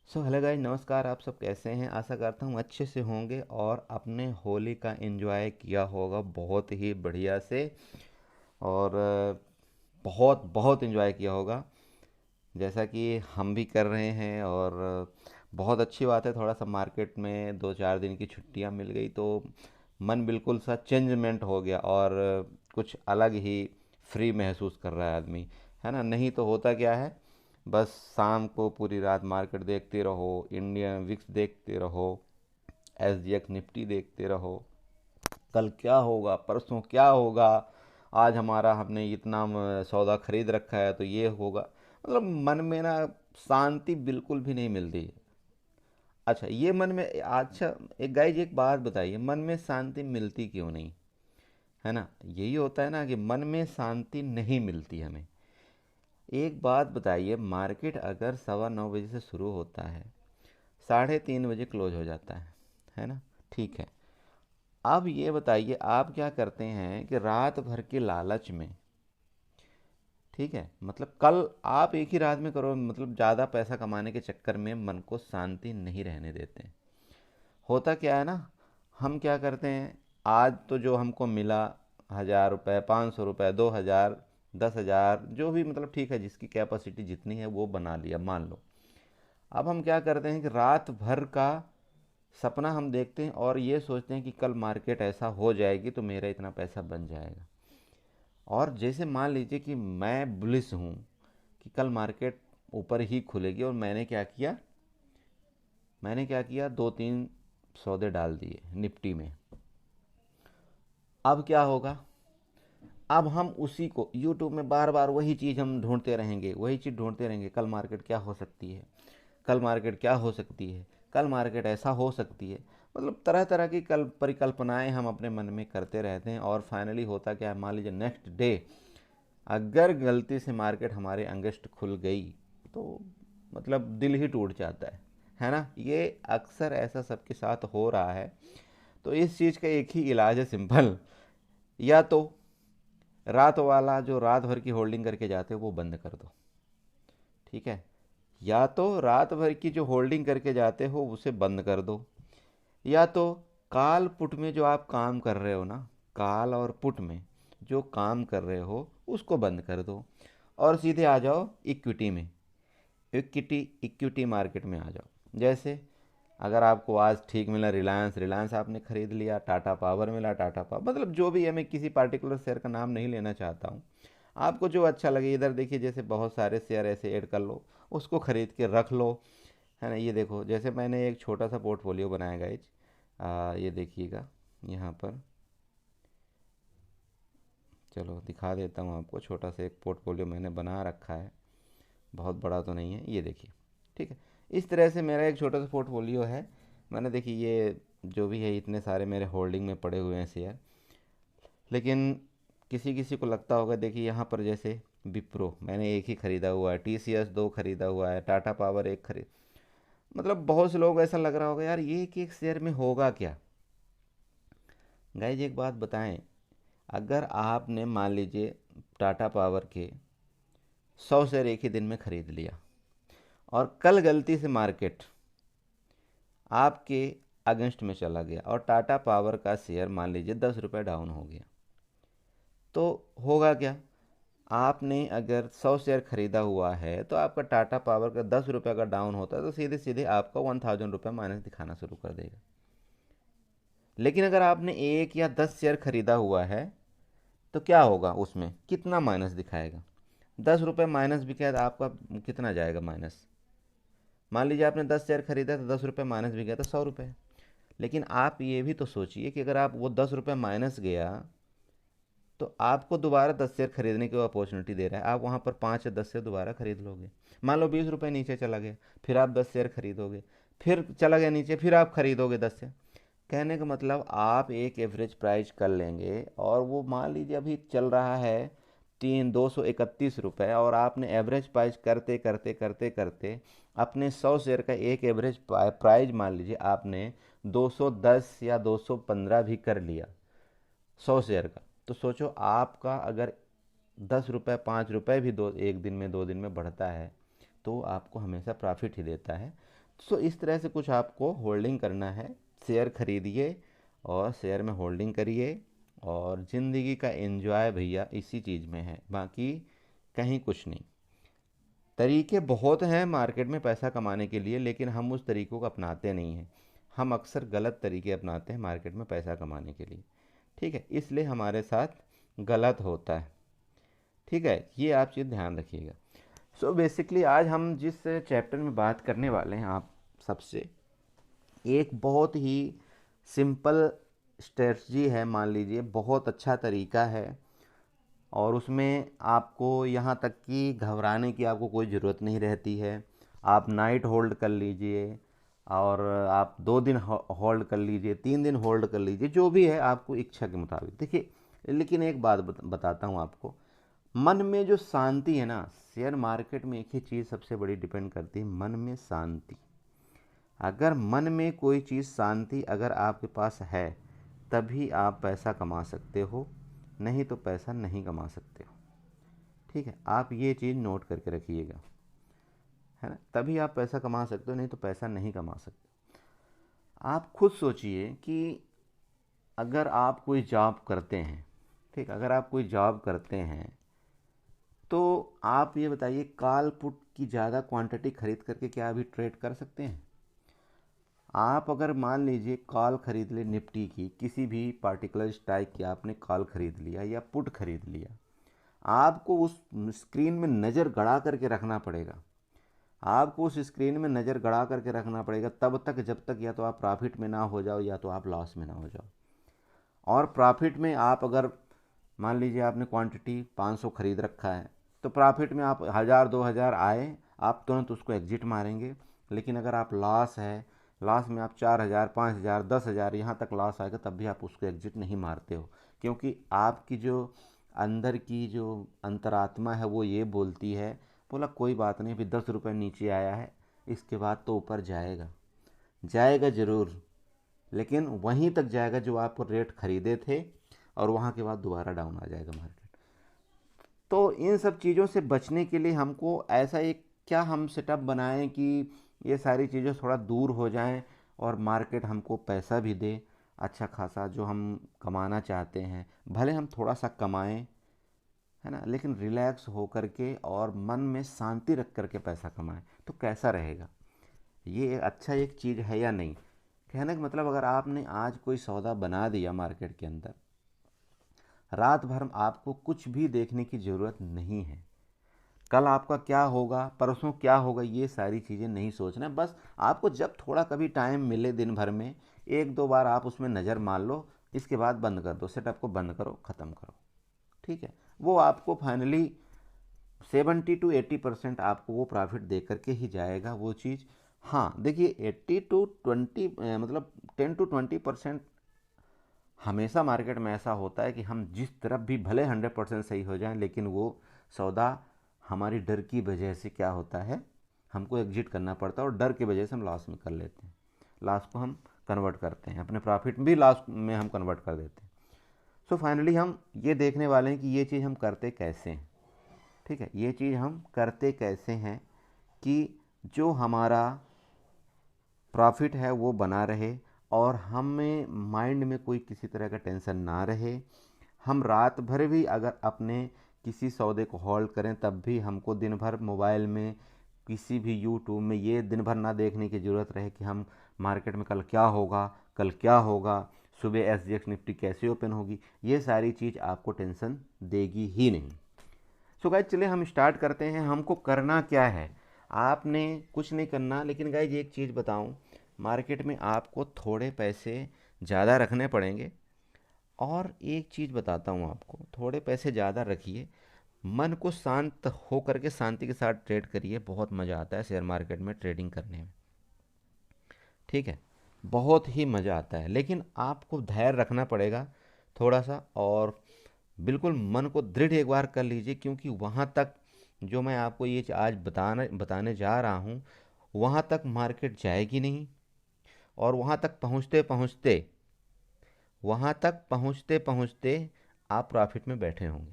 Hello guys, नमस्कार। आप सब कैसे हैं? आशा करता हूँ अच्छे से होंगे और अपने होली का एंजॉय किया होगा बहुत ही बढ़िया से। और बहुत बहुत एंजॉय किया होगा जैसा कि हम भी कर रहे हैं। और बहुत अच्छी बात है, थोड़ा सा मार्केट में 2-4 दिन की छुट्टियां मिल गई तो मन बिल्कुल सा चेंजमेंट हो गया और कुछ अलग ही फ्री महसूस कर रहा है आदमी, है ना। नहीं तो होता क्या है, बस शाम को पूरी रात मार्केट देखते रहो, इंडियन विक्स देखते रहो, SGX निफ्टी देखते रहो, कल क्या होगा, परसों क्या होगा, आज हमारा हमने इतना सौदा खरीद रखा है तो ये होगा। मतलब मन में ना शांति बिल्कुल भी नहीं मिलती है। अच्छा, ये मन में अच्छा, एक गाइज एक बात बताइए, मन में शांति मिलती क्यों नहीं? है ना, यही होता है ना कि मन में शांति नहीं मिलती हमें। एक बात बताइए, मार्केट अगर 9:15 बजे से शुरू होता है, 3:30 बजे क्लोज हो जाता है ना। ठीक है। अब ये बताइए, आप क्या करते हैं कि रात भर के लालच में, ठीक है, मतलब कल आप एक ही रात में करो, मतलब ज़्यादा पैसा कमाने के चक्कर में मन को शांति नहीं रहने देते। होता क्या है ना, हम क्या करते हैं, आज तो जो हमको मिला, 1,000 रुपये, 500 रुपये, 2,000, 10,000, जो भी, मतलब ठीक है, जिसकी कैपेसिटी जितनी है वो बना लिया मान लो। अब हम क्या करते हैं कि रात भर का सपना हम देखते हैं और ये सोचते हैं कि कल मार्केट ऐसा हो जाएगी तो मेरा इतना पैसा बन जाएगा। और जैसे मान लीजिए कि मैं बुलिश हूँ कि कल मार्केट ऊपर ही खुलेगी, और मैंने क्या किया, 2-3 सौदे डाल दिए निफ्टी में। अब क्या होगा, अब हम उसी को यूट्यूब में बार बार वही चीज़ हम ढूंढते रहेंगे, वही चीज़ ढूंढते रहेंगे, कल मार्केट क्या हो सकती है, कल मार्केट क्या हो सकती है, कल मार्केट ऐसा हो सकती है। मतलब तरह तरह की कल परिकल्पनाएं हम अपने मन में करते रहते हैं। और फाइनली होता क्या है, मान लीजिए नेक्स्ट डे अगर गलती से मार्केट हमारे अगेंस्ट खुल गई तो मतलब दिल ही टूट जाता है ना। ये अक्सर ऐसा सबके साथ हो रहा है। तो इस चीज़ का एक ही इलाज है, सिंपल। या तो रात वाला जो रात भर की होल्डिंग करके जाते हो वो बंद कर दो, ठीक है। या तो रात भर की जो होल्डिंग करके जाते हो उसे बंद कर दो, या तो काल पुट में जो आप काम कर रहे हो ना, काल और पुट में जो काम कर रहे हो उसको बंद कर दो और सीधे आ जाओ इक्विटी में। इक्विटी इक्विटी मार्केट में आ जाओ। जैसे अगर आपको आज ठीक मिला, रिलायंस रिलायंस आपने खरीद लिया, टाटा पावर मिला, टाटा पावर, मतलब जो भी है, मैं किसी पार्टिकुलर शेयर का नाम नहीं लेना चाहता हूँ। आपको जो अच्छा लगे, इधर देखिए, जैसे बहुत सारे शेयर ऐसे ऐड कर लो, उसको खरीद के रख लो, है ना। ये देखो, जैसे मैंने एक छोटा सा पोर्टफोलियो बनाया गाइज, ये देखिएगा यहाँ पर, चलो दिखा देता हूँ आपको। छोटा सा एक पोर्टफोलियो मैंने बना रखा है, बहुत बड़ा तो नहीं है, ये देखिए, ठीक है। इस तरह से मेरा एक छोटा सा पोर्टफोलियो है। मैंने देखिए, ये जो भी है, इतने सारे मेरे होल्डिंग में पड़े हुए हैं शेयर। लेकिन किसी किसी को लगता होगा, देखिए यहाँ पर जैसे विप्रो मैंने एक ही खरीदा हुआ है, TCS 2 खरीदा हुआ है, टाटा पावर एक खरीद, मतलब बहुत से लोग ऐसा लग रहा होगा यार ये एक एक शेयर में होगा क्या। गाइज एक बात बताएं, अगर आपने मान लीजिए टाटा पावर के 100 शेयर एक ही दिन में खरीद लिया और कल गलती से मार्केट आपके अगेंस्ट में चला गया और टाटा पावर का शेयर मान लीजिए 10 रुपये डाउन हो गया, तो होगा क्या। आपने अगर 100 शेयर खरीदा हुआ है तो आपका टाटा पावर का 10 रुपये का डाउन होता है तो सीधे सीधे आपका 1,000 रुपये माइनस दिखाना शुरू कर देगा। लेकिन अगर आपने एक या 10 शेयर खरीदा हुआ है तो क्या होगा, उसमें कितना माइनस दिखाएगा। 10 रुपये माइनस भी क्या, तो आपका कितना जाएगा माइनस। मान लीजिए आपने 10 शेयर खरीदा तो 10 रुपये माइनस भी गया तो 100 रुपये। लेकिन आप ये भी तो सोचिए कि अगर आप वो 10 रुपये माइनस गया तो आपको दोबारा 10 शेयर खरीदने की अपॉर्चुनिटी दे रहा है, आप वहाँ पर 5 या 10 शेयर दोबारा खरीद लोगे। मान लो 20 रुपये नीचे चला गया, फिर आप 10 शेयर खरीदोगे, फिर चला गया नीचे, फिर आप खरीदोगे 10 शेयर। कहने का मतलब आप एक एवरेज प्राइस कर लेंगे और वो मान लीजिए अभी चल रहा है 231 रुपये, और आपने एवरेज प्राइस करते करते करते करते अपने 100 शेयर का एक एवरेज प्राइस मान लीजिए आपने 210 या 215 भी कर लिया 100 शेयर का। तो सोचो आपका अगर 10 रुपये 5 रुपये भी दो एक दिन में 2 दिन में बढ़ता है तो आपको हमेशा प्रॉफिट ही देता है। सो इस तरह से कुछ आपको होल्डिंग करना है। शेयर खरीदिए और शेयर में होल्डिंग करिए, और ज़िंदगी का एंजॉय भैया इसी चीज़ में है, बाकी कहीं कुछ नहीं। तरीके बहुत हैं मार्केट में पैसा कमाने के लिए, लेकिन हम उस तरीक़ों को अपनाते नहीं हैं। हम अक्सर गलत तरीके अपनाते हैं मार्केट में पैसा कमाने के लिए। ठीक है, इसलिए हमारे साथ गलत होता है। ठीक है, ये आप चीज़ ध्यान रखिएगा। सो बेसिकली आज हम जिस चैप्टर में बात करने वाले हैं आप सबसे, एक बहुत ही सिंपल स्ट्रेटजी है, मान लीजिए बहुत अच्छा तरीका है, और उसमें आपको यहाँ तक कि घबराने की आपको कोई ज़रूरत नहीं रहती है। आप नाइट होल्ड कर लीजिए, और आप 2 दिन होल्ड कर लीजिए, 3 दिन होल्ड कर लीजिए, जो भी है आपको इच्छा के मुताबिक। देखिए, लेकिन एक बात बताता हूँ आपको, मन में जो शांति है ना, शेयर मार्केट में एक ही चीज़ सबसे बड़ी डिपेंड करती है, मन में शांति। अगर मन में कोई चीज़ शांति अगर आपके पास है, तभी आप पैसा कमा सकते हो, नहीं तो पैसा नहीं कमा सकते हो। ठीक है, आप ये चीज़ नोट करके रखिएगा, है ना, तभी आप पैसा कमा सकते हो, नहीं तो पैसा नहीं कमा सकते। आप खुद सोचिए कि अगर आप कोई जॉब करते हैं, ठीक, अगर आप कोई जॉब करते हैं, तो आप ये बताइए कॉल पुट की ज़्यादा क्वांटिटी खरीद करके क्या अभी ट्रेड कर सकते हैं? आप अगर मान लीजिए कॉल खरीद ले निफ्टी की, किसी भी पार्टिकुलर स्ट्राइक की आपने कॉल खरीद लिया या पुट खरीद लिया, आपको उस स्क्रीन में नज़र गड़ा करके रखना पड़ेगा। आपको उस स्क्रीन में नज़र गड़ा करके रखना पड़ेगा तब तक जब तक या तो आप प्रॉफिट में ना हो जाओ या तो आप लॉस में ना हो जाओ। और प्रॉफिट में आप अगर मान लीजिए आपने क्वांटिटी 500 खरीद रखा है, तो प्रॉफिट में आप 1000-2000 आए, आप तुरंत उसको एग्जिट मारेंगे। लेकिन अगर आप लॉस है, लॉस में आप 4000, 5000, 10,000 यहाँ तक लॉस आएगा, तब भी आप उसको एग्जिट नहीं मारते हो, क्योंकि आपकी जो अंदर की जो अंतरात्मा है वो ये बोलती है, बोला कोई बात नहीं, अभी 10 रुपये नीचे आया है, इसके बाद तो ऊपर जाएगा, जाएगा ज़रूर, लेकिन वहीं तक जाएगा जो आप रेट खरीदे थे, और वहाँ के बाद दोबारा डाउन आ जाएगा मार्केट। तो इन सब चीज़ों से बचने के लिए हमको ऐसा एक क्या हम सेटअप बनाएं कि ये सारी चीज़ें थोड़ा दूर हो जाएं, और मार्केट हमको पैसा भी दे अच्छा खासा जो हम कमाना चाहते हैं। भले हम थोड़ा सा कमाएं, है ना, लेकिन रिलैक्स हो करके और मन में शांति रख करके पैसा कमाएं, तो कैसा रहेगा? ये अच्छा एक चीज़ है या नहीं? कहने का मतलब, अगर आपने आज कोई सौदा बना दिया मार्केट के अंदर, रात भर आपको कुछ भी देखने की ज़रूरत नहीं है। कल आपका क्या होगा, परसों क्या होगा, ये सारी चीज़ें नहीं सोचना है। बस आपको जब थोड़ा कभी टाइम मिले दिन भर में, 1-2 बार आप उसमें नज़र मार लो, इसके बाद बंद कर दो, सेटअप को बंद करो, ख़त्म करो। ठीक है, वो आपको फाइनली 70-80% आपको वो प्रॉफिट दे करके ही जाएगा वो चीज़। हाँ देखिए, 80-20 मतलब 10-20% हमेशा मार्केट में ऐसा होता है कि हम जिस तरफ भी भले 100% सही हो जाएं, लेकिन वो सौदा हमारी डर की वजह से क्या होता है, हमको एग्जिट करना पड़ता है, और डर की वजह से हम लॉस में कर लेते हैं, लॉस को हम कन्वर्ट करते हैं, अपने प्रॉफिट में भी लॉस में हम कन्वर्ट कर देते हैं। सो फाइनली हम ये देखने वाले हैं कि ये चीज़ हम करते कैसे हैं। ठीक है, ये चीज़ हम करते कैसे हैं कि जो हमारा प्रॉफिट है वो बना रहे, और हमें माइंड में कोई किसी तरह का टेंशन ना रहे। हम रात भर भी अगर अपने किसी सौदे को होल्ड करें, तब भी हमको दिन भर मोबाइल में किसी भी यूट्यूब में ये दिन भर ना देखने की ज़रूरत रहे कि हम मार्केट में कल क्या होगा, कल क्या होगा, सुबह SGX निफ्टी कैसे ओपन होगी, ये सारी चीज़ आपको टेंशन देगी ही नहीं। सो गाइज चलिए हम स्टार्ट करते हैं। हमको करना क्या है, आपने कुछ नहीं करना, लेकिन गाइज एक चीज़ बताऊं, मार्केट में आपको थोड़े पैसे ज़्यादा रखने पड़ेंगे। और एक चीज़ बताता हूँ आपको, थोड़े पैसे ज़्यादा रखिए, मन को शांत हो करके शांति के साथ ट्रेड करिए, बहुत मज़ा आता है शेयर मार्केट में ट्रेडिंग करने में। ठीक है, बहुत ही मज़ा आता है, लेकिन आपको धैर्य रखना पड़ेगा थोड़ा सा, और बिल्कुल मन को दृढ़ एक बार कर लीजिए, क्योंकि वहाँ तक जो मैं आपको ये आज बताने जा रहा हूँ, वहाँ तक मार्केट जाएगी नहीं, और वहाँ तक पहुँचते पहुँचते आप प्रॉफिट में बैठे होंगे।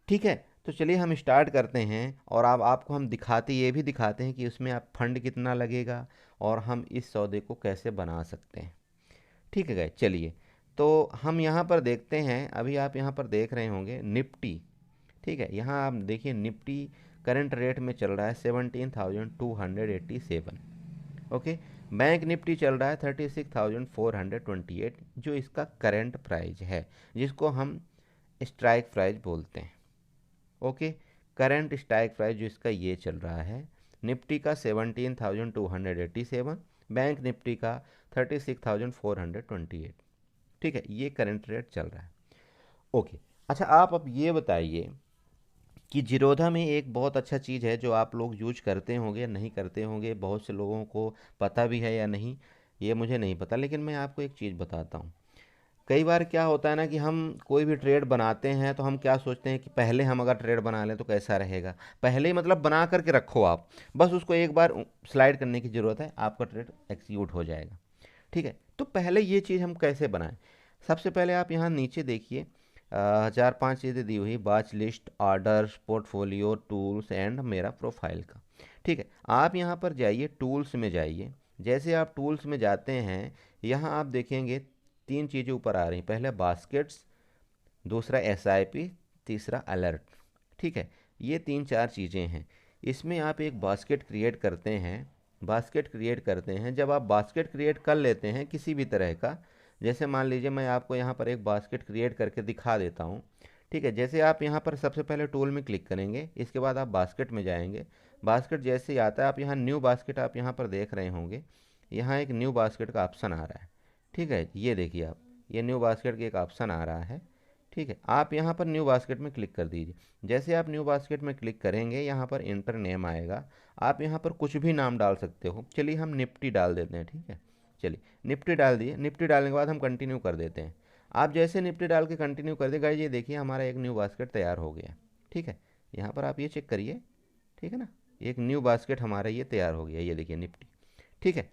ठीक है, तो चलिए हम स्टार्ट करते हैं, और अब आपको हम ये भी दिखाते हैं कि उसमें आप फंड कितना लगेगा और हम इस सौदे को कैसे बना सकते हैं। ठीक है गाइस, चलिए। तो हम यहाँ पर देखते हैं, अभी आप यहाँ पर देख रहे होंगे निफ्टी। ठीक है, यहाँ आप देखिए निफ्टी करंट रेट में चल रहा है 17,287। ओके। बैंक निफ्टी चल रहा है 36,428, जो इसका करंट प्राइस है, जिसको हम स्ट्राइक प्राइस बोलते हैं। ओके। करंट स्ट्राइक प्राइस जो इसका ये चल रहा है, निफ्टी का 17,287, बैंक निफ्टी का 36,428। ठीक है, ये करंट रेट चल रहा है। ओके। अच्छा, आप अब ये बताइए कि जीरोधा में एक बहुत अच्छा चीज़ है जो आप लोग यूज करते होंगे या नहीं करते होंगे, बहुत से लोगों को पता भी है या नहीं, ये मुझे नहीं पता, लेकिन मैं आपको एक चीज़ बताता हूँ। कई बार क्या होता है ना कि हम कोई भी ट्रेड बनाते हैं तो हम क्या सोचते हैं कि पहले हम अगर ट्रेड बना लें तो कैसा रहेगा। पहले ही मतलब बना करके रखो आप, बस उसको एक बार स्लाइड करने की ज़रूरत है, आपका ट्रेड एक्सिक्यूट हो जाएगा। ठीक है, तो पहले ये चीज़ हम कैसे बनाएं। सबसे पहले आप यहाँ नीचे देखिए, चार पांच चीज़ें दी हुई, बाच list, orders, portfolio, tools and मेरा प्रोफाइल का। ठीक है, आप यहाँ पर जाइए, टूल्स में जाइए। जैसे आप टूल्स में जाते हैं, यहाँ आप देखेंगे तीन चीज़ें ऊपर आ रही, पहले बास्केट्स, दूसरा एसआईपी, तीसरा अलर्ट। ठीक है, ये तीन चार चीज़ें हैं। इसमें आप एक बास्केट क्रिएट करते हैं। बास्केट क्रिएट करते हैं, जब आप बास्केट क्रिएट कर लेते हैं किसी भी तरह का, जैसे मान लीजिए मैं आपको यहाँ पर एक बास्केट क्रिएट करके दिखा देता हूँ। ठीक है, जैसे आप यहाँ पर सबसे पहले टूल में क्लिक करेंगे, इसके बाद आप बास्केट में जाएंगे। बास्केट जैसे ही आता है, आप यहाँ न्यू बास्केट आप यहाँ पर देख रहे होंगे, यहाँ एक न्यू बास्केट का ऑप्शन आ रहा है। ठीक है, ये देखिए आप, ये न्यू बास्केट का एक ऑप्शन आ रहा है। ठीक है, आप यहाँ पर न्यू बास्केट में क्लिक कर दीजिए। जैसे आप न्यू बास्केट में क्लिक करेंगे, यहाँ पर इंटर नेम आएगा। आप यहाँ पर कुछ भी नाम डाल सकते हो। चलिए हम निफ्टी डाल देते हैं। ठीक है, चलिए निफ्टी डाल दिए। निफ्टी डालने के बाद हम कंटिन्यू कर देते हैं। आप जैसे निफ्टी डाल के कंटिन्यू कर देगा, ये देखिए हमारा एक न्यू बास्केट तैयार हो गया। ठीक है, यहाँ पर आप ये चेक करिए। ठीक है ना, एक न्यू बास्केट हमारा ये तैयार हो गया, ये देखिए निफ्टी। ठीक है,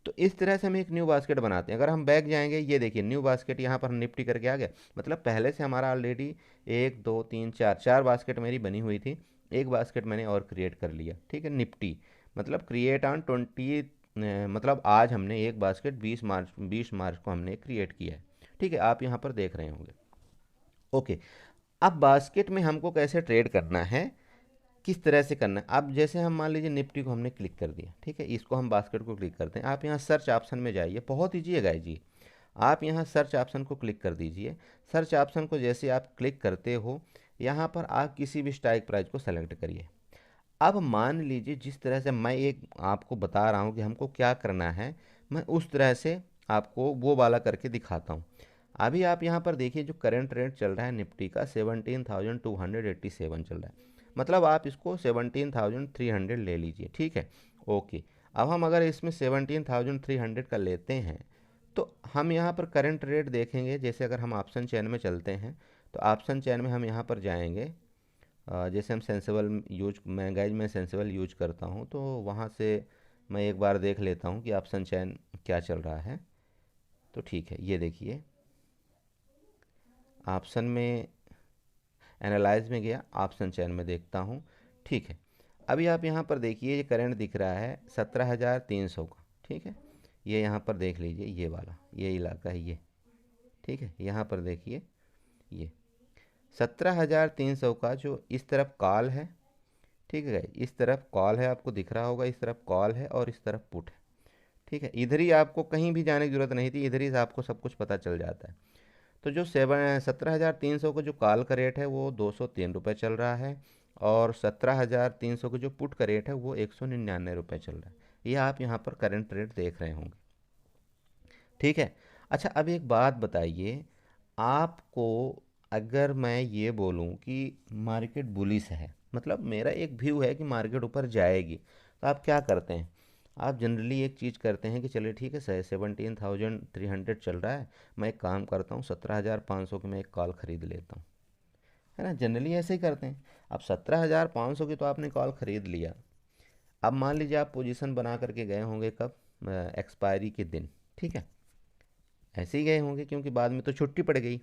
तो इस तरह से हम एक न्यू बास्केट बनाते हैं। अगर हम बैक जाएंगे, ये देखिए न्यू बास्केट यहाँ पर निफ्टी करके आ गया, मतलब पहले से हमारा ऑलरेडी एक दो तीन चार चार बास्केट मेरी बनी हुई थी, एक बास्केट मैंने और क्रिएट कर लिया। ठीक है, निफ्टी मतलब क्रिएट ऑन 20, मतलब आज हमने एक बास्केट 20 मार्च को हमने क्रिएट किया है। ठीक है, आप यहाँ पर देख रहे होंगे। ओके, अब बास्केट में हमको कैसे ट्रेड करना है, किस तरह से करना है। अब जैसे हम मान लीजिए निफ्टी को हमने क्लिक कर दिया। ठीक है, इसको हम बास्केट को क्लिक करते हैं। आप यहाँ सर्च ऑप्शन में जाइए, बहुत ईजी है गाइस जी। आप यहाँ सर्च ऑप्शन को क्लिक कर दीजिए। सर्च ऑप्शन को जैसे आप क्लिक करते हो, यहाँ पर आप किसी भी स्ट्राइक प्राइस को सेलेक्ट करिए। अब मान लीजिए जिस तरह से मैं एक आपको बता रहा हूँ कि हमको क्या करना है, मैं उस तरह से आपको वो वाला करके दिखाता हूँ। अभी आप यहाँ पर देखिए, जो करंट रेट चल रहा है निफ्टी का 17,287 चल रहा है, मतलब आप इसको 17,300 ले लीजिए। ठीक है, ओके। अब हम अगर इसमें 17,300 का लेते हैं, तो हम यहाँ पर करंट रेट देखेंगे। जैसे अगर हम ऑप्शन चेन में चलते हैं, तो ऑप्शन चेन में हम यहाँ पर जाएंगे। जैसे हम सेंसिबल यूज, मैं सेंसिबल यूज करता हूँ, तो वहाँ से मैं एक बार देख लेता हूँ कि ऑप्शन चेन क्या चल रहा है। तो ठीक है, ये देखिए ऑप्शन में, एनालाइज में गया, ऑप्शन चेन में देखता हूँ। ठीक है, अभी आप यहाँ पर देखिए, ये करंट दिख रहा है 17,300 का। ठीक है, ये यहाँ पर देख लीजिए, ये वाला ये इलाका है ये। ठीक है, यहाँ पर देखिए, ये 17,300 का जो इस तरफ कॉल है। ठीक है, इस तरफ कॉल है, आपको दिख रहा होगा, इस तरफ कॉल है और इस तरफ पुट है। ठीक है, इधर ही आपको कहीं भी जाने की ज़रूरत नहीं थी, इधर ही से आपको सब कुछ पता चल जाता है। तो जो 17,300 का जो कॉल का रेट है वो 203 रुपये चल रहा है, और 17,300 का जो पुट का रेट है वो 199 रुपये चल रहा है। ये आप यहाँ पर करंट रेट देख रहे होंगे। ठीक है, अच्छा अब एक बात बताइए आपको, अगर मैं ये बोलूं कि मार्केट बुलिश है, मतलब मेरा एक व्यू है कि मार्केट ऊपर जाएगी, तो आप क्या करते हैं। आप जनरली एक चीज़ करते हैं कि चलिए ठीक है सर, 17,300 चल रहा है, मैं एक काम करता हूँ 17,500 की मैं एक कॉल ख़रीद लेता हूँ। है ना, जनरली ऐसे ही करते हैं। अब 17,500 की तो आपने कॉल ख़रीद लिया। अब मान लीजिए आप पोजीशन बना करके गए होंगे कब, एक्सपायरी के दिन। ठीक है, ऐसे ही गए होंगे क्योंकि बाद में तो छुट्टी पड़ गई।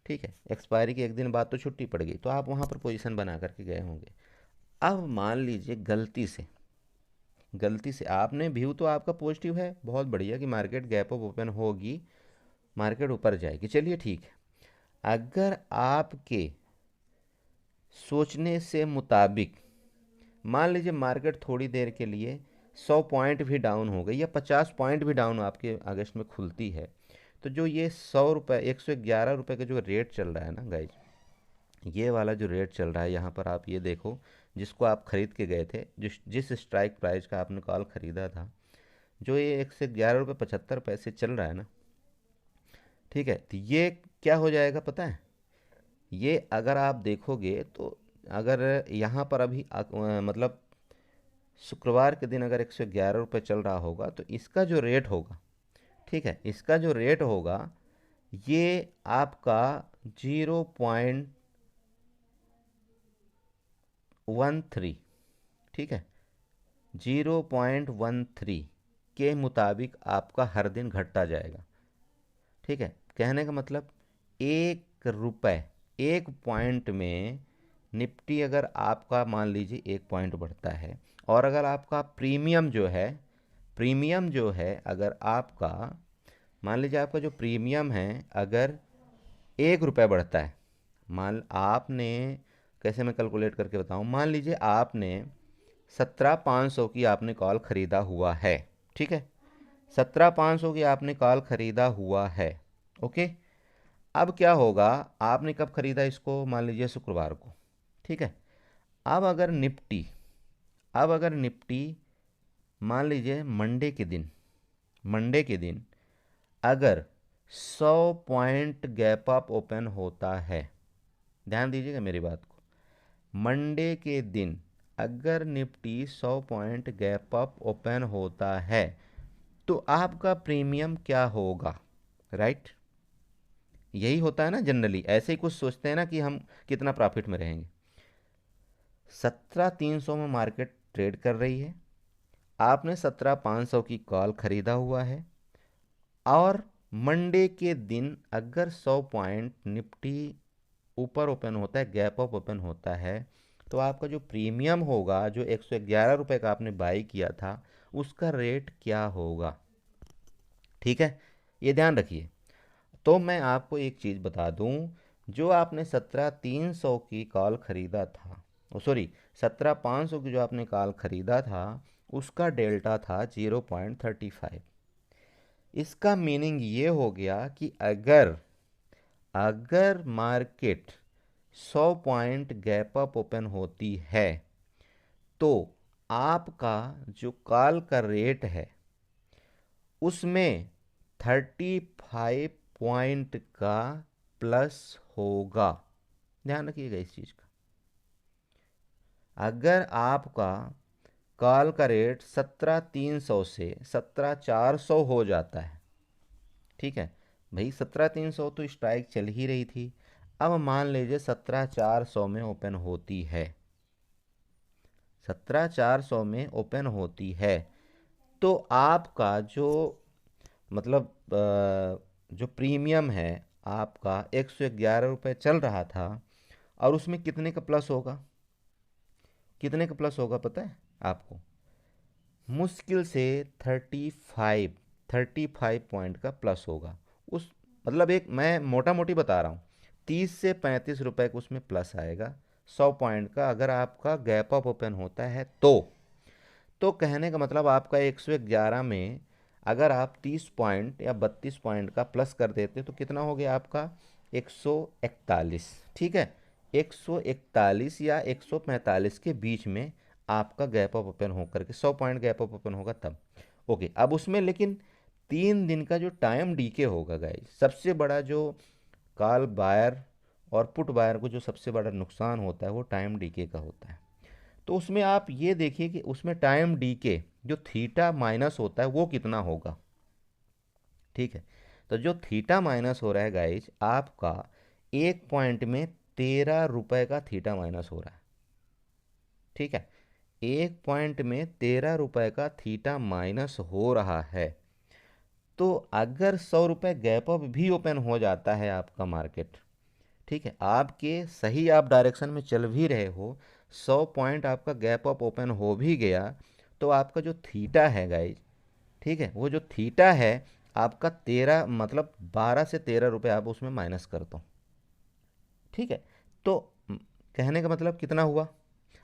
ठीक है, एक्सपायरी के एक दिन बाद तो छुट्टी पड़ गई, तो आप वहाँ पर पोजीशन बना करके गए होंगे। अब मान लीजिए गलती से आपने व्यू तो आपका पॉजिटिव है, बहुत बढ़िया कि मार्केट गैप अप ओपन होगी, मार्केट ऊपर जाएगी, चलिए ठीक है। अगर आपके सोचने से मुताबिक मान लीजिए मार्केट थोड़ी देर के लिए 100 पॉइंट भी डाउन हो गई या 50 पॉइंट भी डाउन आपके अगस्त में खुलती है, तो जो ये 100 रुपये 111 रुपये का जो रेट चल रहा है ना गाइज, ये वाला जो रेट चल रहा है यहाँ पर आप ये देखो, जिसको आप खरीद के गए थे, जिस स्ट्राइक प्राइस का आपने कॉल खरीदा था, जो ये 111 रुपये 75 पैसे चल रहा है ना, ठीक है, तो ये क्या हो जाएगा पता है, ये अगर आप देखोगे तो अगर यहाँ पर अभी मतलब शुक्रवार के दिन अगर 111 रुपये चल रहा होगा, तो इसका जो रेट होगा, ठीक है, इसका जो रेट होगा ये आपका 0.13, ठीक है, 0.13 के मुताबिक आपका हर दिन घटता जाएगा। ठीक है, कहने का मतलब 1 रुपये 1 पॉइंट में निफ्टी अगर आपका मान लीजिए 1 पॉइंट बढ़ता है, और अगर आपका प्रीमियम जो है अगर आपका मान लीजिए आपका जो प्रीमियम है अगर 1 रुपये बढ़ता है, मान आपने, कैसे मैं कैलकुलेट करके बताऊं, मान लीजिए आपने 17,500 की आपने कॉल ख़रीदा हुआ है, ठीक है, 17,500 की आपने कॉल ख़रीदा हुआ है, ओके। अब क्या होगा, आपने कब ख़रीदा इसको, मान लीजिए शुक्रवार को, ठीक है। अब अगर निफ्टी मान लीजिए मंडे के दिन अगर 100 पॉइंट गैप अप ओपन होता है, ध्यान दीजिएगा मेरी बात को, मंडे के दिन अगर Nifty 100 point gap up open होता है, तो आपका प्रीमियम क्या होगा, राइट? यही होता है ना जनरली, ऐसे ही कुछ सोचते हैं ना कि हम कितना प्रॉफिट में रहेंगे। 17,300 में मार्केट ट्रेड कर रही है, आपने 17,500 की कॉल खरीदा हुआ है, और मंडे के दिन अगर 100 पॉइंट निफ्टी ऊपर ओपन होता है, गैप अप ओपन होता है, तो आपका जो प्रीमियम होगा, जो 111 रुपये का आपने बाई किया था, उसका रेट क्या होगा, ठीक है, ये ध्यान रखिए। तो मैं आपको एक चीज़ बता दूं, जो आपने 17,300 की कॉल ख़रीदा था, सॉरी 17,500 की जो आपने कॉल ख़रीदा था, उसका डेल्टा था 0.35। इसका मीनिंग ये हो गया कि अगर market 100 point gap up open होती है, तो आपका जो कॉल का रेट है उसमें 35 पॉइंट का प्लस होगा। ध्यान रखिएगा इस चीज़ का। अगर आपका कॉल का रेट 17,300 से 17,400 हो जाता है, ठीक है भाई, 17,300 तो स्ट्राइक चल ही रही थी, अब मान लीजिए 17,400 में ओपन होती है, 17,400 में ओपन होती है, तो आपका जो मतलब जो प्रीमियम है आपका 111 रुपये चल रहा था, और उसमें कितने का प्लस होगा, पता है आपको? मुश्किल से 35 पॉइंट का प्लस होगा। उस मतलब एक मैं मोटा मोटी बता रहा हूँ, 30 से 35 रुपये का उसमें प्लस आएगा 100 पॉइंट का, अगर आपका गैप अप ओपन होता है तो कहने का मतलब आपका 111 में अगर आप 30 पॉइंट या 32 पॉइंट का प्लस कर देते तो कितना हो गया आपका 141, ठीक है, 141 या 145 के बीच में आपका गैप अप ओपन होकर के 100 पॉइंट गैप अप ओपन होगा तब, ओके। अब उसमें लेकिन 3 दिन का जो टाइम डीके होगा गाइस, सबसे बड़ा जो कॉल बायर और पुट बायर को जो सबसे बड़ा नुकसान होता है वो टाइम डीके का होता है। तो उसमें आप ये देखिए कि उसमें टाइम डीके जो थीटा माइनस होता है वो कितना होगा, ठीक है। तो जो थीटा माइनस हो रहा है गाइज, आपका 1 पॉइंट में 13 रुपये का थीटा माइनस हो रहा है, ठीक है, 1 पॉइंट में 13 रुपये का थीटा माइनस हो रहा है। तो अगर 100 रुपये गैप अप भी ओपन हो जाता है आपका मार्केट, ठीक है, आपके सही आप डायरेक्शन में चल भी रहे हो, 100 पॉइंट आपका गैप अप ओपन हो भी गया, तो आपका जो थीटा है गाइज, ठीक है, वो जो थीटा है आपका 13 मतलब 12 से 13 रुपये आप उसमें माइनस कर दो। ठीक है, तो कहने का मतलब कितना हुआ,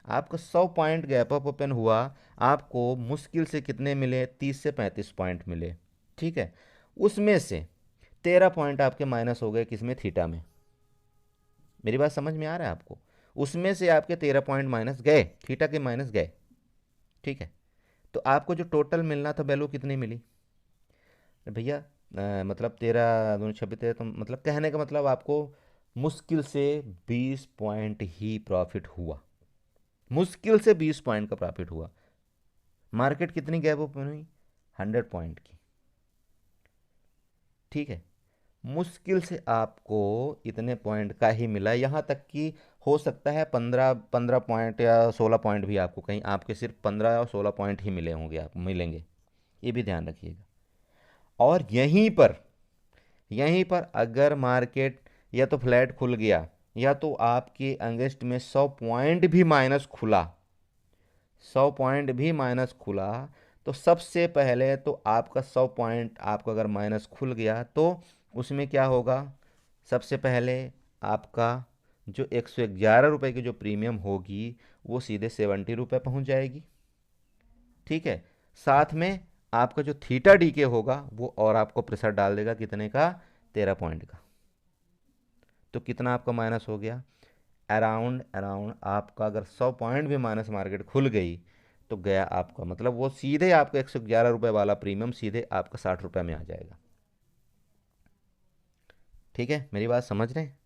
आपका 100 पॉइंट गैप अप ओपन हुआ, आपको मुश्किल से कितने मिले, 30 से 35 पॉइंट मिले। ठीक है, उसमें से 13 पॉइंट आपके माइनस हो गए किसमें, थीटा में। मेरी बात समझ में आ रहा है आपको, उसमें से आपके 13 पॉइंट माइनस गए, थीटा के माइनस गए। ठीक है, तो आपको जो टोटल मिलना था वैल्यू कितनी मिली भैया, मतलब 13 दूनी 26 13, तो मतलब कहने का मतलब आपको मुश्किल से 20 पॉइंट ही प्रॉफिट हुआ, मुश्किल से 20 पॉइंट का प्रॉफिट हुआ। मार्केट कितनी गैप ओपन हुई, 100 पॉइंट की। ठीक है, मुश्किल से आपको इतने पॉइंट का ही मिला, यहाँ तक कि हो सकता है 15 15 पॉइंट या 16 पॉइंट भी आपको कहीं, आपके सिर्फ 15 और 16 पॉइंट ही मिले होंगे, आप मिलेंगे, ये भी ध्यान रखिएगा। और यहीं पर अगर मार्केट या तो फ्लैट खुल गया या तो आपके अगेंस्ट में 100 पॉइंट भी माइनस खुला, 100 पॉइंट भी माइनस खुला, तो सबसे पहले तो आपका 100 पॉइंट आपका अगर माइनस खुल गया तो उसमें क्या होगा, सबसे पहले आपका जो 111 रुपये की जो प्रीमियम होगी वो सीधे 70 रुपये पहुंच जाएगी। ठीक है, साथ में आपका जो थीटा डी के होगा वो और आपको प्रेशर डाल देगा, कितने का, 13 पॉइंट का। तो कितना आपका माइनस हो गया, अराउंड अराउंड आपका अगर 100 पॉइंट भी माइनस मार्केट खुल गई तो गया आपका, मतलब वो सीधे आपका 111 रुपये वाला प्रीमियम सीधे आपका 60 रुपये में आ जाएगा। ठीक है, मेरी बात समझ रहे हैं।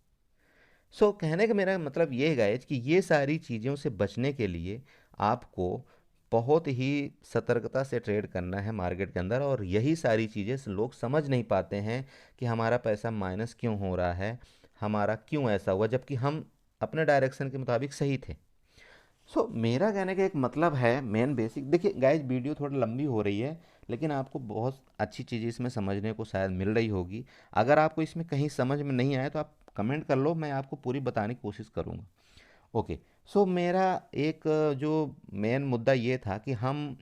कहने का मेरा मतलब ये है गाइज कि ये सारी चीज़ों से बचने के लिए आपको बहुत ही सतर्कता से ट्रेड करना है मार्केट के अंदर, और यही सारी चीज़ें लोग समझ नहीं पाते हैं कि हमारा पैसा माइनस क्यों हो रहा है, हमारा क्यों ऐसा हुआ, जबकि हम अपने डायरेक्शन के मुताबिक सही थे। मेरा कहने का एक मतलब है मेन बेसिक, देखिए गाइज वीडियो थोड़ी लंबी हो रही है, लेकिन आपको बहुत अच्छी चीज़ इसमें समझने को शायद मिल रही होगी। अगर आपको इसमें कहीं समझ में नहीं आए तो आप कमेंट कर लो, मैं आपको पूरी बताने की कोशिश करूँगा। ओके, मेरा एक जो मेन मुद्दा ये था कि हम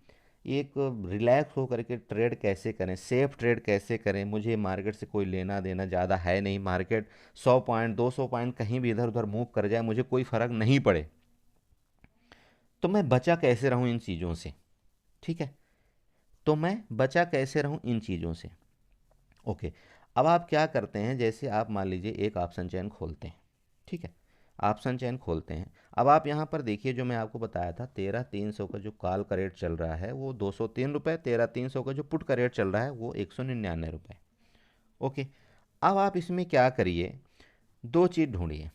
एक रिलैक्स हो करके ट्रेड कैसे करें, सेफ ट्रेड कैसे करें। मुझे मार्केट से कोई लेना देना ज़्यादा है नहीं, मार्केट 100 पॉइंट 200 पॉइंट कहीं भी इधर उधर मूव कर जाए मुझे कोई फ़र्क नहीं पड़े, तो मैं बचा कैसे रहूं इन चीज़ों से। ठीक है, तो मैं बचा कैसे रहूं इन चीज़ों से। ओके, अब आप क्या करते हैं, जैसे आप मान लीजिए एक ऑप्शन चेन खोलते हैं। ठीक है, ऑप्शन चेन खोलते हैं, अब आप यहाँ पर देखिए जो मैं आपको बताया था 13,300 का जो कॉल का रेट चल रहा है वो 203 रुपये, 13,300 का जो पुट का रेट चल रहा है वो 199 रुपये। ओके, अब आप इसमें क्या करिए, दो चीज़ ढूंढिए।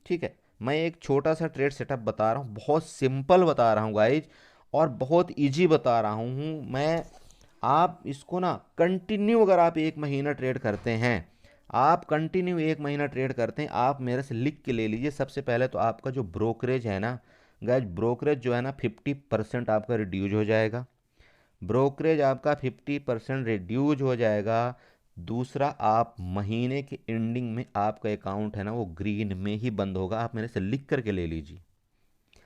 ठीक है, मैं एक छोटा सा ट्रेड सेटअप बता रहा हूँ, बहुत सिंपल बता रहा हूँ गाइज, और बहुत इजी बता रहा हूँ मैं। आप इसको ना कंटिन्यू अगर आप 1 महीना ट्रेड करते हैं, आप कंटिन्यू 1 महीना ट्रेड करते हैं, आप मेरे से लिख के ले लीजिए। सबसे पहले तो आपका जो ब्रोकरेज है ना गाइज, ब्रोकरेज जो है ना 50% आपका रिड्यूज हो जाएगा, ब्रोकरेज आपका 50% रिड्यूज हो जाएगा। दूसरा, आप महीने के एंडिंग में आपका अकाउंट है ना वो ग्रीन में ही बंद होगा। आप मेरे से लिख करके ले लीजिए,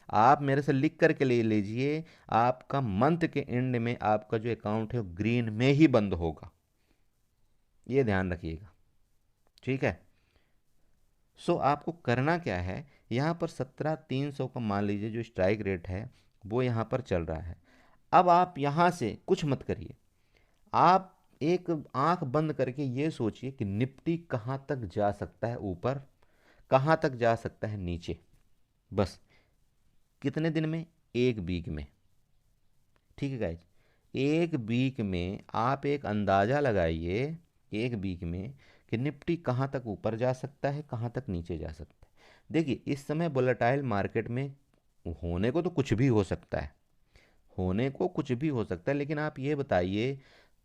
आप मेरे से लिख करके ले लीजिए, आपका मंथ के एंड में आपका जो अकाउंट है वो ग्रीन में ही बंद होगा, ये ध्यान रखिएगा। ठीक है, आपको करना क्या है, यहाँ पर 17,300 का मान लीजिए जो स्ट्राइक रेट है वो यहाँ पर चल रहा है। अब आप यहाँ से कुछ मत करिए, आप एक आंख बंद करके ये सोचिए कि निफ्टी कहाँ तक जा सकता है ऊपर, कहाँ तक जा सकता है नीचे, बस कितने दिन में, एक वीक में। ठीक है गाइज, एक वीक में आप एक अंदाज़ा लगाइए, एक वीक में कि निफ्टी कहाँ तक ऊपर जा सकता है, कहाँ तक नीचे जा सकता है। देखिए इस समय वोलेटाइल मार्केट में होने को तो कुछ भी हो सकता है, होने को कुछ भी हो सकता है, लेकिन आप ये बताइए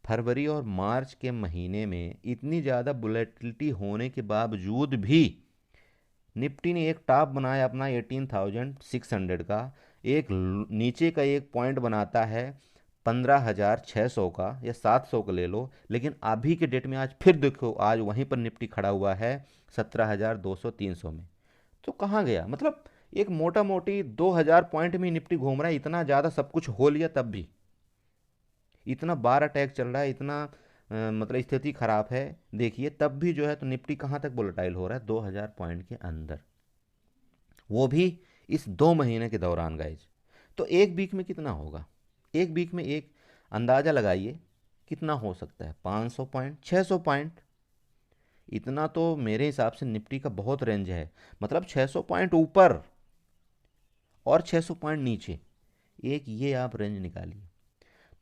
फरवरी और मार्च के महीने में इतनी ज़्यादा वोलेटिलिटी होने के बावजूद भी निफ्टी ने एक टॉप बनाया अपना 18,600 का, एक नीचे का एक पॉइंट बनाता है 15,600 का या 700 का ले लो, लेकिन अभी के डेट में आज फिर देखो, आज वहीं पर निफ्टी खड़ा हुआ है 17,200-300 में। तो कहाँ गया, मतलब एक मोटा मोटी 2,000 पॉइंट में निफ्टी घूम रहा है, इतना ज़्यादा सब कुछ हो लिया तब भी, इतना बार अटैक चल रहा है, इतना मतलब स्थिति खराब है, देखिए तब भी जो है तो निफ्टी कहाँ तक वोलेटाइल हो रहा है, 2,000 पॉइंट के अंदर, वो भी इस 2 महीने के दौरान गाइज। तो एक वीक में कितना होगा, एक वीक में एक अंदाज़ा लगाइए कितना हो सकता है, 500 पॉइंट, 600 पॉइंट। इतना तो मेरे हिसाब से निफ्टी का बहुत रेंज है, मतलब 600 पॉइंट ऊपर और 600 पॉइंट नीचे, एक ये आप रेंज निकालिए।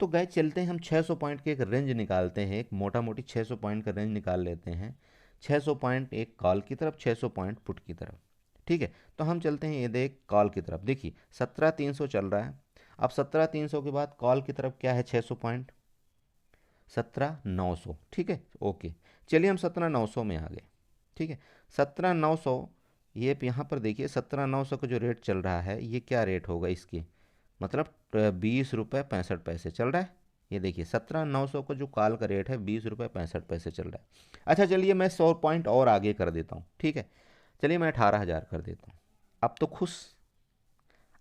तो गाइज चलते हैं हम 600 पॉइंट के एक रेंज निकालते हैं, एक मोटा मोटी 600 पॉइंट का रेंज निकाल लेते हैं। 600 पॉइंट एक कॉल की तरफ, 600 पॉइंट पुट की तरफ, ठीक है। तो हम चलते हैं ये देख कॉल की तरफ, देखिए 17,300 चल रहा है। अब 17,300 के बाद कॉल की तरफ क्या है, 600 पॉइंट, 17,900, ठीक है, ओके। चलिए हम 17,900 में आ गए, ठीक है। 17,900, ये यहाँ पर देखिए 17,900 का जो रेट चल रहा है, ये क्या रेट होगा इसके, मतलब 20 रुपये 65 पैसे चल रहा है। ये देखिए 17,900 का जो कॉल का रेट है 20 रुपये 65 पैसे चल रहा है। अच्छा चलिए मैं 100 पॉइंट और आगे कर देता हूँ, ठीक है। चलिए मैं 18,000 कर देता हूँ। अब तो खुश,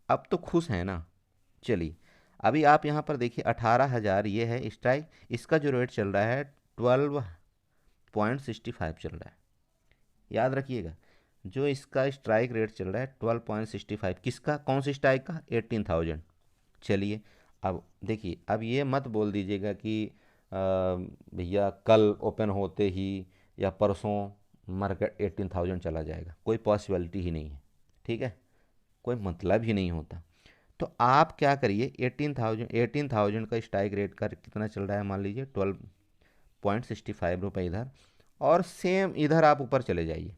अब तो खुश है ना। चलिए अभी आप यहाँ पर देखिए 18,000 ये है स्ट्राइक, इसका जो रेट चल रहा है 12.65 चल रहा है। याद रखिएगा, जो इसका स्ट्राइक रेट चल रहा है 12.65, किसका, कौन सी स्ट्राइक का, 18,000। चलिए अब देखिए, अब ये मत बोल दीजिएगा कि भैया कल ओपन होते ही या परसों मार्केट 18,000 चला जाएगा, कोई पॉसिबिलिटी ही नहीं है, ठीक है, कोई मतलब ही नहीं होता। तो आप क्या करिए, 18,000 का स्ट्राइक रेट का कितना चल रहा है, मान लीजिए 12.65 रुपये इधर, और सेम इधर आप ऊपर चले जाइए,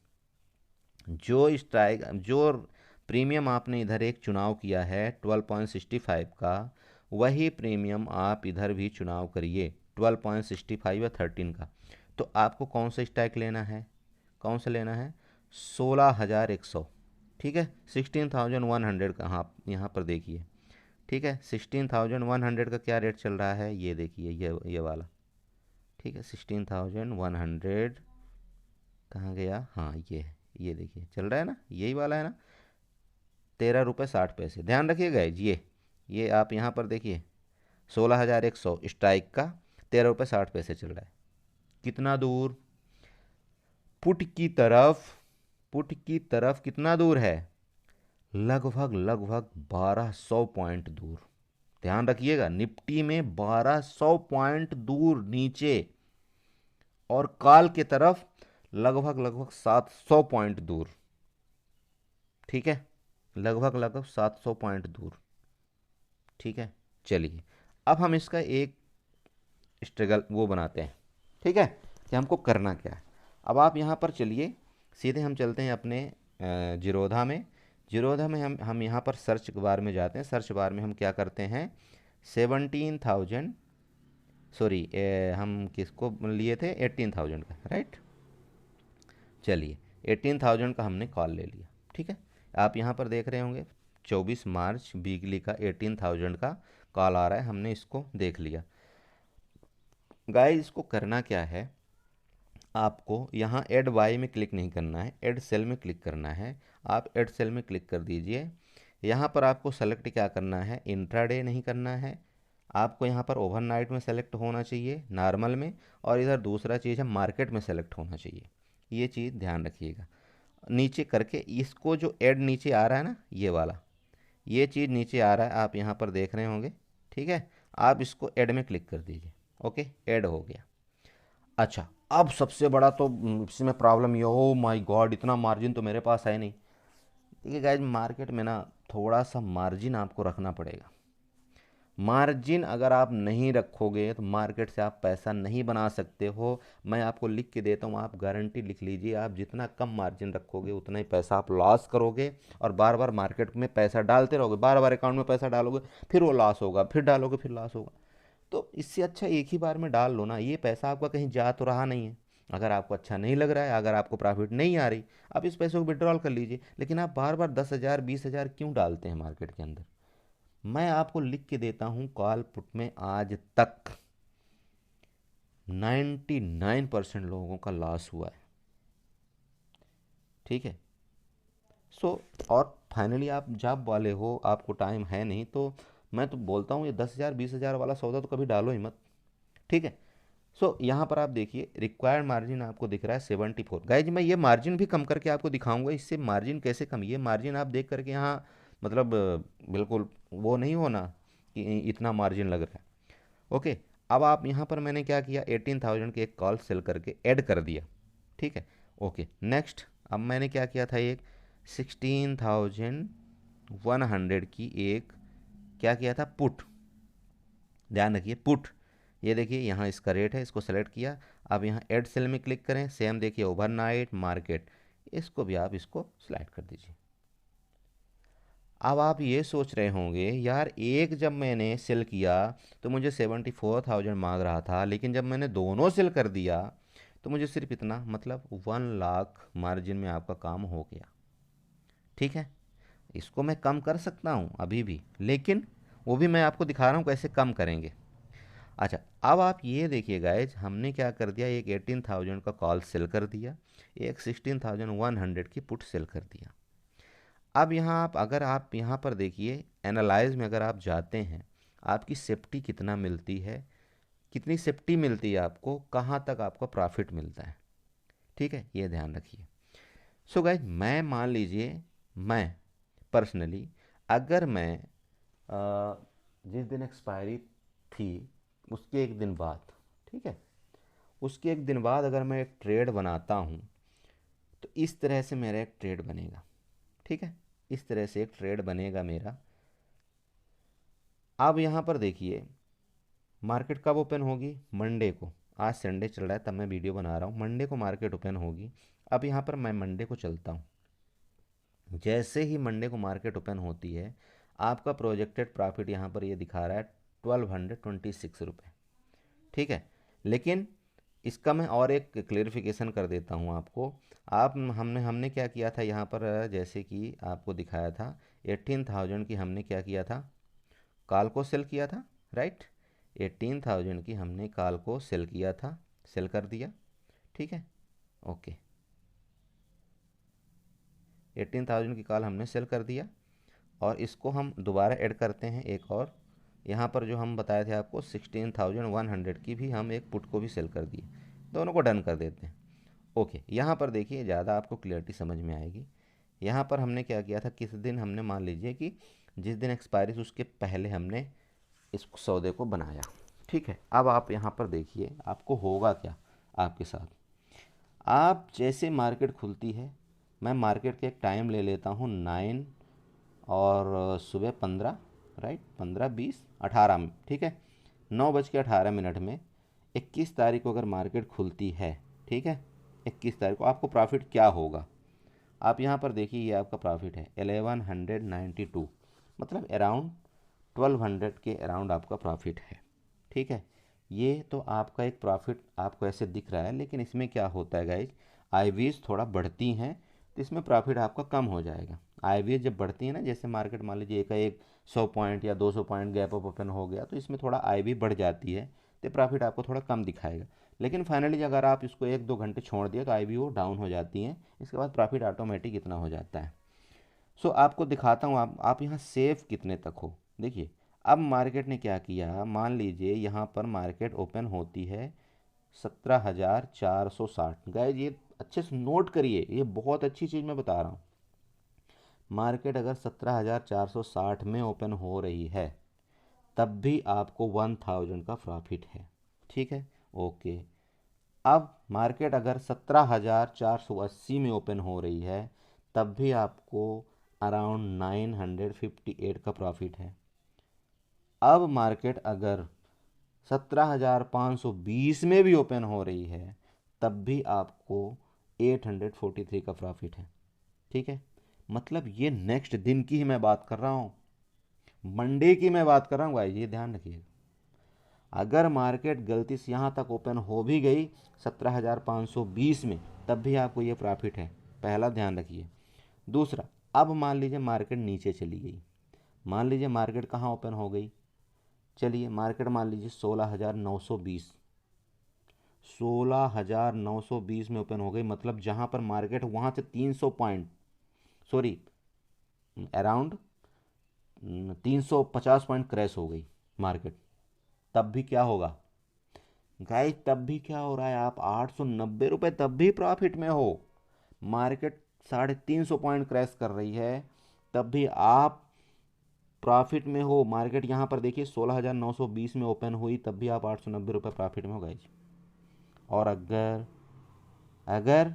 जो स्ट्राइक जो प्रीमियम आपने इधर एक चुनाव किया है 12.65 का, वही प्रीमियम आप इधर भी चुनाव करिए 12.65 या 13 का। तो आपको कौन सा स्ट्राइक लेना है, कौन सा लेना है, 16,100, ठीक है, 16,100 का, हाँ यहाँ पर देखिए, ठीक है, 16,100 का क्या रेट चल रहा है, ये देखिए, ये वाला, ठीक है, 16,100 कहाँ गया, हाँ ये है, ये देखिए चल रहा है ना, यही वाला है ना, 13 रुपये 60 पैसे, ध्यान रखिएगा ये आप यहाँ पर देखिए 16,100 स्ट्राइक का 13 रुपये 60 पैसे चल रहा है। कितना दूर, पुट की तरफ, पुट की तरफ कितना दूर है, लगभग लगभग 1,200 पॉइंट दूर। ध्यान रखिएगा, निफ्टी में 1,200 पॉइंट दूर नीचे, और कॉल की तरफ लगभग लगभग 700 पॉइंट दूर, ठीक है, लगभग लगभग 700 पॉइंट दूर, ठीक है। चलिए अब हम इसका एक स्ट्रगल वो बनाते हैं, ठीक है, कि हमको करना क्या है। अब आप यहाँ पर चलिए, सीधे हम चलते हैं अपने जीरोधा में। जीरोधा में हम यहाँ पर सर्च बार में जाते हैं, सर्च बार में हम क्या करते हैं, 17,000, सॉरी हम किसको लिए थे, 18,000 का, राइट। चलिए 18,000 का हमने कॉल ले लिया, ठीक है। आप यहाँ पर देख रहे होंगे 24 मार्च वीकली का 18,000 का कॉल आ रहा है, हमने इसको देख लिया। गाइस इसको करना क्या है, आपको यहाँ ऐड बाय में क्लिक नहीं करना है, ऐड सेल में क्लिक करना है। आप ऐड सेल में क्लिक कर दीजिए। यहाँ पर आपको सेलेक्ट क्या करना है, इंट्राडे नहीं करना है, आपको यहाँ पर ओवरनाइट में सेलेक्ट होना चाहिए, नॉर्मल में, और इधर दूसरा चीज़ है मार्केट में सेलेक्ट होना चाहिए। ये चीज़ ध्यान रखिएगा। नीचे करके इसको जो ऐड नीचे आ रहा है ना, ये वाला, ये चीज़ नीचे आ रहा है, आप यहाँ पर देख रहे होंगे, ठीक है। आप इसको ऐड में क्लिक कर दीजिए, ओके, ऐड हो गया। अच्छा अब सबसे बड़ा तो इसमें प्रॉब्लम ये, हो माय गॉड, इतना मार्जिन तो मेरे पास है नहीं। देखिए गाइज, मार्केट में ना थोड़ा सा मार्जिन आपको रखना पड़ेगा। मार्जिन अगर आप नहीं रखोगे तो मार्केट से आप पैसा नहीं बना सकते हो। मैं आपको लिख के देता हूँ, आप गारंटी लिख लीजिए, आप जितना कम मार्जिन रखोगे उतना ही पैसा आप लॉस करोगे, और बार बार मार्केट में पैसा डालते रहोगे, बार बार अकाउंट में पैसा डालोगे, फिर वो लॉस होगा, फिर डालोगे, फिर लॉस होगा। तो इससे अच्छा एक ही बार में डाल लो ना, ये पैसा आपका कहीं जा तो रहा नहीं है। अगर आपको अच्छा नहीं लग रहा है, अगर आपको प्रॉफिट नहीं आ रही, आप इस पैसे को विड्रॉल कर लीजिए, लेकिन आप बार बार 10,000 20,000 क्यों डालते हैं मार्केट के अंदर। मैं आपको लिख के देता हूँ, कॉल पुट में आज तक 99% लोगों का लॉस हुआ है। ठीक है। सो और फाइनली आप जॉब वाले हो, आपको टाइम है नहीं, तो मैं तो बोलता हूँ ये 10,000 20,000 वाला सौदा तो कभी डालो ही मत। ठीक है। सो यहाँ पर आप देखिए रिक्वायर्ड मार्जिन आपको दिख रहा है 74। गाइज मैं ये मार्जिन भी कम करके आपको दिखाऊंगा, इससे मार्जिन कैसे कम, ये मार्जिन आप देख करके यहाँ मतलब बिल्कुल वो नहीं होना कि इतना मार्जिन लग रहा है। ओके। अब आप यहाँ पर मैंने क्या किया, 18,000 के एक कॉल सेल करके ऐड कर दिया। ठीक है। Okay next. अब मैंने क्या किया था, एक 16,100 की एक क्या किया था, पुट। ध्यान रखिए पुट। ये देखिए यहाँ इसका रेट है, इसको सेलेक्ट किया। अब यहाँ ऐड सेल में क्लिक करें, सेम देखिए ओवरनाइट मार्केट, इसको भी आप इसको सिलेक्ट कर दीजिए। अब आप ये सोच रहे होंगे यार, एक जब मैंने सेल किया तो मुझे 74,000 मांग रहा था, लेकिन जब मैंने दोनों सेल कर दिया तो मुझे सिर्फ इतना, मतलब 1 लाख मार्जिन में आपका काम हो गया। ठीक है। इसको मैं कम कर सकता हूँ अभी भी, लेकिन वो भी मैं आपको दिखा रहा हूँ कैसे कम करेंगे। अच्छा। अब आप ये देखिए गाइज, हमने क्या कर दिया, एक 18,000 का कॉल सेल कर दिया, एक 16,100 की पुट सेल कर दिया। अब यहाँ आप अगर आप यहाँ पर देखिए एनालाइज में अगर आप जाते हैं, आपकी सेफ्टी कितना मिलती है, कितनी सेफ्टी मिलती है आपको, कहाँ तक आपको प्रॉफिट मिलता है। ठीक है, ये ध्यान रखिए। सो गाइज मैं मान लीजिए, मैं पर्सनली अगर मैं जिस दिन एक्सपायरी थी उसके एक दिन बाद, ठीक है, उसके एक दिन बाद अगर मैं एक ट्रेड बनाता हूँ तो इस तरह से मेरा एक ट्रेड बनेगा। ठीक है, इस तरह से एक ट्रेड बनेगा मेरा। अब यहाँ पर देखिए मार्केट कब ओपन होगी, मंडे को। आज संडे चल रहा है तब मैं वीडियो बना रहा हूँ, मंडे को मार्केट ओपन होगी। अब यहाँ पर मैं मंडे को चलता हूँ, जैसे ही मंडे को मार्केट ओपन होती है आपका प्रोजेक्टेड प्रॉफिट यहाँ पर ये दिखा रहा है 1226 रुपये। ठीक है। लेकिन इसका मैं और एक क्लेरिफिकेशन कर देता हूँ आपको। आप हमने हमने क्या किया था यहाँ पर, जैसे कि आपको दिखाया था 18,000 की हमने क्या किया था, कॉल को सेल किया था, राइट। 18,000 की हमने कॉल को सेल किया था, सेल कर दिया। ठीक है। ओके, 18,000 की कॉल हमने सेल कर दिया, और इसको हम दोबारा ऐड करते हैं एक और। यहाँ पर जो हम बताए थे आपको 16,100 की भी हम एक पुट को भी सेल कर दिए, दोनों को डन कर देते हैं। ओके, यहाँ पर देखिए ज़्यादा आपको क्लियरिटी समझ में आएगी। यहाँ पर हमने क्या किया था, किस दिन हमने, मान लीजिए कि जिस दिन एक्सपायरी थी उसके पहले हमने इस सौदे को बनाया। ठीक है। अब आप यहाँ पर देखिए आपको होगा क्या आपके साथ। आप जैसे मार्केट खुलती है, मैं मार्केट के एक टाइम ले लेता हूँ 9 और सुबह 15, राइट, 15 20 18 में। ठीक है, 9:18 में 21 तारीख को अगर मार्केट खुलती है, ठीक है, 21 तारीख को आपको प्रॉफिट क्या होगा। आप यहाँ पर देखिए ये आपका प्रॉफिट है 1192, मतलब अराउंड 1200 के अराउंड आपका प्रॉफिट है। ठीक है। ये तो आपका एक प्रॉफिट आपको ऐसे दिख रहा है, लेकिन इसमें क्या होता है गाइज, आईवीज थोड़ा बढ़ती हैं तो इसमें प्रॉफिट आपका कम हो जाएगा। आईवीज जब बढ़ती है ना, जैसे मार्केट मान लीजिए एक 100 पॉइंट या 200 पॉइंट गैप अप ओपन हो गया तो इसमें थोड़ा आईवी बढ़ जाती है, तो प्रॉफिट आपको थोड़ा कम दिखाएगा। लेकिन फाइनली अगर आप इसको 1-2 घंटे छोड़ दिए तो आईवी वो डाउन हो जाती है, इसके बाद प्रॉफिट ऑटोमेटिक इतना हो जाता है। सो आपको दिखाता हूँ, आप यहाँ सेफ कितने तक हो। देखिए अब मार्केट ने क्या किया, मान लीजिए यहाँ पर मार्केट ओपन होती है 17,460। गाइज ये अच्छे से नोट करिए, ये बहुत अच्छी चीज़ मैं बता रहा हूँ। मार्केट अगर 17,460 में ओपन हो रही है तब भी आपको 1,000 का प्रॉफिट है। ठीक है। ओके। अब मार्केट अगर 17,480 में ओपन हो रही है तब भी आपको अराउंड 958 का प्रॉफिट है। अब मार्केट अगर 17,520 में भी ओपन हो रही है तब भी आपको 843 का प्रॉफिट है। ठीक है। मतलब ये नेक्स्ट दिन की ही मैं बात कर रहा हूँ, मंडे की मैं बात कर रहा हूँ भाई, ये ध्यान रखिएगा। अगर मार्केट गलती से यहाँ तक ओपन हो भी गई 17,520 में तब भी आपको ये प्रॉफिट है, पहला ध्यान रखिए। दूसरा, अब मान लीजिए मार्केट नीचे चली गई, मान लीजिए मार्केट कहाँ ओपन हो गई, चलिए मार्केट मान लीजिए 16,920, 16,920 में ओपन हो गई, मतलब जहाँ पर मार्केट वहाँ से 300 point, sorry around 350 point crash हो गई मार्केट, तब भी क्या होगा गाइस, तब भी क्या हो रहा है, आप 890 रुपये तब भी प्रॉफिट में हो। मार्केट 350 पॉइंट क्रैश कर रही है, तब भी आप प्रॉफिट में हो। मार्केट यहाँ पर देखिए 16,920 में ओपन हुई, तब भी आप 890 रुपये प्रॉफिट में हो गाइस। और अगर अगर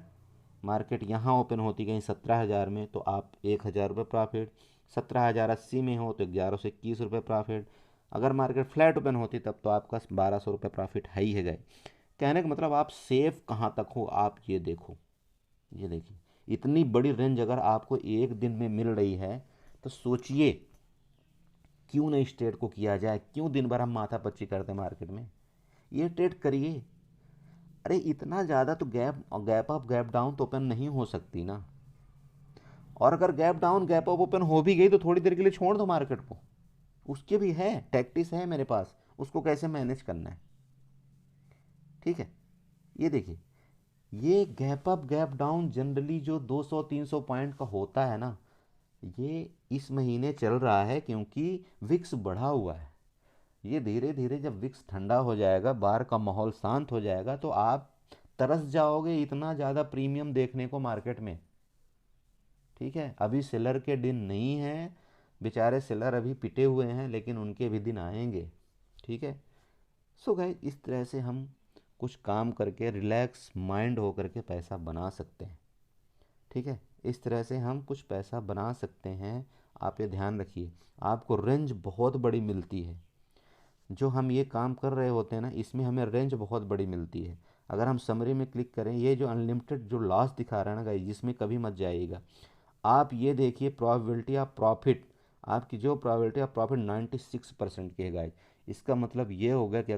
मार्केट यहाँ ओपन होती गई 17,000 में, तो आप 1,000 रुपये प्रॉफिट, 17,080 में हो तो 1121 रुपये प्रॉफिट। अगर मार्केट फ्लैट ओपन होती तब तो आपका 1,200 रुपये प्रॉफिट है ही है गए। कहने का मतलब आप सेफ कहाँ तक हो, आप ये देखो, ये देखिए, इतनी बड़ी रेंज अगर आपको एक दिन में मिल रही है तो सोचिए क्यों नहीं इस ट्रेड को किया जाए, क्यों दिन भर हम माथा पच्ची करते हैं मार्केट में। ये ट्रेड करिए। अरे इतना ज़्यादा तो गैप अप गैप डाउन तो ओपन नहीं हो सकती ना। और अगर gap down gap up open हो भी गई तो थोड़ी देर के लिए छोड़ दो मार्केट को, उसके भी है टैक्टिस है मेरे पास, उसको कैसे मैनेज करना है। ठीक है, ये देखिए, ये gap up gap down generally जो 200-300 पॉइंट का होता है ना, ये इस महीने चल रहा है क्योंकि विक्स बढ़ा हुआ है। ये धीरे धीरे जब विक्स ठंडा हो जाएगा, बाहर का माहौल शांत हो जाएगा, तो आप तरस जाओगे इतना ज़्यादा प्रीमियम देखने को मार्केट में। ठीक है, अभी सेलर के दिन नहीं है, बेचारे सेलर अभी पिटे हुए हैं, लेकिन उनके भी दिन आएंगे। ठीक है, सो गाइस इस तरह से हम कुछ काम करके रिलैक्स माइंड हो करके पैसा बना सकते हैं। ठीक है, इस तरह से हम कुछ पैसा बना सकते हैं। आप ये ध्यान रखिए, आपको रेंज बहुत बड़ी मिलती है। जो हम ये काम कर रहे होते हैं ना, इसमें हमें रेंज बहुत बड़ी मिलती है। अगर हम समरी में क्लिक करें, ये जो अनलिमिटेड जो लॉस दिखा रहा है ना गाइस, जिसमें कभी मत जाइएगा। आप ये देखिए प्रोबेबिलिटी ऑफ प्रॉफिट, आपकी जो प्रोबेबिलिटी ऑफ प्रॉफिट 96% की है गाइस। इसका मतलब ये होगा कि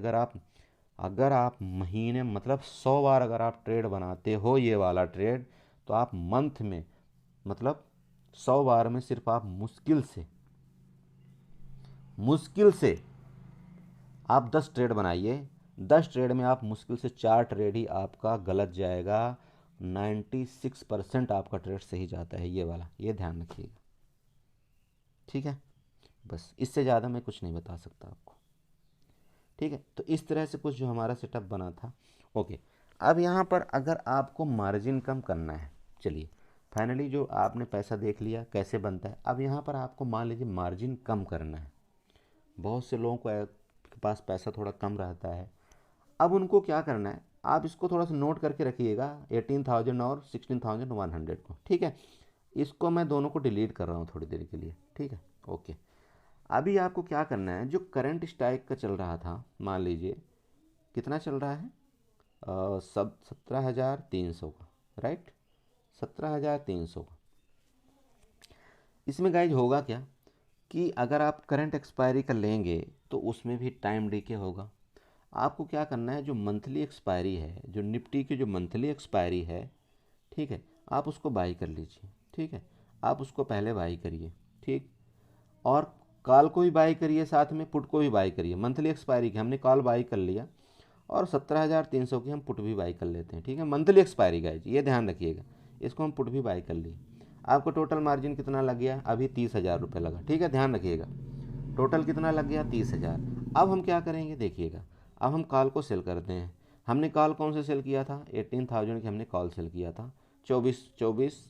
अगर आप महीने मतलब 100 बार अगर आप ट्रेड बनाते हो ये वाला ट्रेड, तो आप मंथ में मतलब 100 बार में सिर्फ आप मुश्किल से आप 10 ट्रेड बनाइए। 10 ट्रेड में आप मुश्किल से 4 ट्रेड ही आपका गलत जाएगा। 96% आपका ट्रेड सही जाता है ये वाला, ये ध्यान रखिएगा। ठीक है, बस इससे ज़्यादा मैं कुछ नहीं बता सकता आपको। ठीक है, तो इस तरह से कुछ जो हमारा सेटअप बना था। ओके, अब यहाँ पर अगर आपको मार्जिन कम करना है, चलिए फाइनली जो आपने पैसा देख लिया कैसे बनता है। अब यहाँ पर आपको मान लीजिए मार्जिन कम करना है। बहुत से लोगों के पास पैसा थोड़ा कम रहता है। अब उनको क्या करना है, आप इसको थोड़ा सा नोट करके रखिएगा, 18,000 और 16,100 को। ठीक है, इसको मैं दोनों को डिलीट कर रहा हूँ थोड़ी देर के लिए। ठीक है, ओके। अभी आपको क्या करना है, जो करंट स्ट्राइक का चल रहा था, मान लीजिए कितना चल रहा है, सब 17,300 का, राइट, 17,300 का। इसमें गाइज होगा क्या कि अगर आप करंट एक्सपायरी का लेंगे तो उसमें भी टाइम डीके होगा। आपको क्या करना है, जो मंथली एक्सपायरी है, जो निफ्टी की जो मंथली एक्सपायरी है, ठीक है, आप उसको बाई कर लीजिए। ठीक है, आप उसको पहले बाई करिए। ठीक, और कॉल को भी बाई करिए, साथ में पुट को भी बाई करिए। मंथली एक्सपायरी की हमने कॉल बाई कर लिया और 17,300 की हम पुट भी बाई कर लेते हैं। ठीक है, मंथली एक्सपायरी गाइज, ये ध्यान रखिएगा, इसको हम पुट भी बाई कर लिए। आपको टोटल मार्जिन कितना लग गया, अभी 30,000 रुपये लगा। ठीक है, ध्यान रखिएगा, टोटल कितना लग गया, 30,000। अब हम क्या करेंगे देखिएगा, अब हम कॉल को सेल करते हैं। हमने कॉल कौन से सेल किया था, 18,000 की हमने कॉल सेल किया था, 24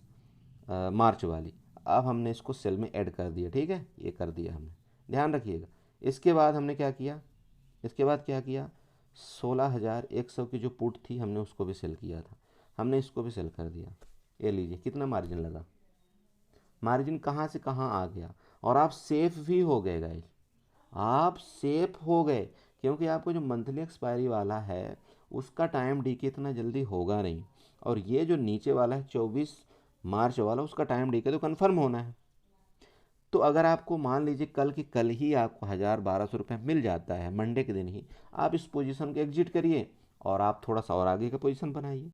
मार्च वाली। अब हमने इसको सेल में ऐड कर दिया। ठीक है, ये कर दिया हमने, ध्यान रखिएगा। इसके बाद हमने क्या किया, इसके बाद क्या किया, 16,100 की जो पुट थी हमने उसको भी सेल किया था, हमने इसको भी सेल कर दिया। ये लीजिए कितना मार्जिन लगा, मार्जिन कहाँ से कहाँ आ गया, और आप सेफ भी हो गए गाइस, आप सेफ हो गए। क्योंकि आपको जो मंथली एक्सपायरी वाला है उसका टाइम डीके इतना जल्दी होगा नहीं, और ये जो नीचे वाला है 24 मार्च वाला, उसका टाइम डीके तो कन्फर्म होना है। तो अगर आपको मान लीजिए कल की कल ही आपको 1,000-1,200 रुपये मिल जाता है मंडे के दिन ही, आप इस पोजीशन को एग्जिट करिए और आप थोड़ा सा और आगे का पोजीशन बनाइए।